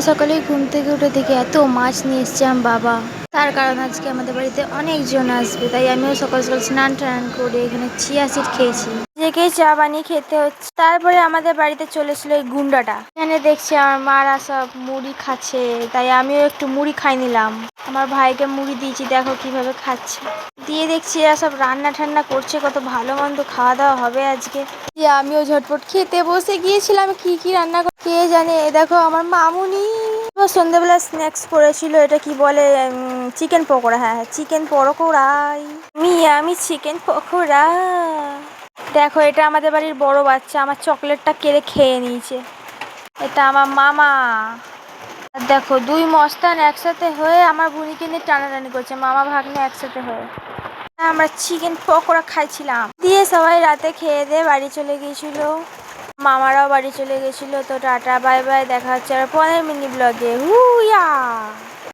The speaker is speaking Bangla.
সকালেই ঘুম থেকে উঠে দেখি এত মাছ নিয়ে এসছে আমার বাবা। তার কারণ আজকে আমাদের বাড়িতে অনেকজন আসবে, তাই আমিও সকাল সকাল স্নান টান করে এখানে চিয়া সিড খেয়েছি। নিজেকে চা বানিয়ে খেতে হচ্ছে। তারপরে আমাদের বাড়িতে চলে এসেছিল এই গুন্ডাটা। এখানে দেখছি আমার মারা সব মুড়ি খাচ্ছে, তাই আমিও একটু মুড়ি খাই নিলাম। আমার ভাইকে মুড়ি দিয়েছি, দেখো কিভাবে খাচ্ছে। দিয়ে দেখছি এরা সব রান্না ঠান্না করছে, কত ভালো মন্দ খাওয়া দাওয়া হবে আজকে। আমিও ঝটপট খেতে বসে গিয়েছিলাম। কি কি রান্না কে জানে। দেখো আমার মামুনি সন্ধ্যাবেলা স্ন্যাক্স করেছিল, এটা কি বলে, চিকেন পকোড়া। হ্যাঁ হ্যাঁ, চিকেন পকোড়াই আমি চিকেন পকোড়া। দেখো এটা আমাদের বাড়ির বড় বাচ্চা আমার চকলেটটা কেড়ে খেয়ে নিয়েছে। এটা আমার মামা। আর দেখো দুই মস্তান একসাথে হয়ে আমার বুনিকে নিয়ে টানাটানি করছে, মামা ভাগ্নে একসাথে হয়ে। আমরা চিকেন পকোড়া খাইছিলাম, দিয়ে সবাই রাতে খেয়ে দিয়ে বাড়ি চলে গিয়েছিল। মামারাও বাড়ি চলে গেছিল। তো টাটা বাই বাই, দেখা হচ্ছে আর 15 মিনিট ব্লগে। হুইয়া।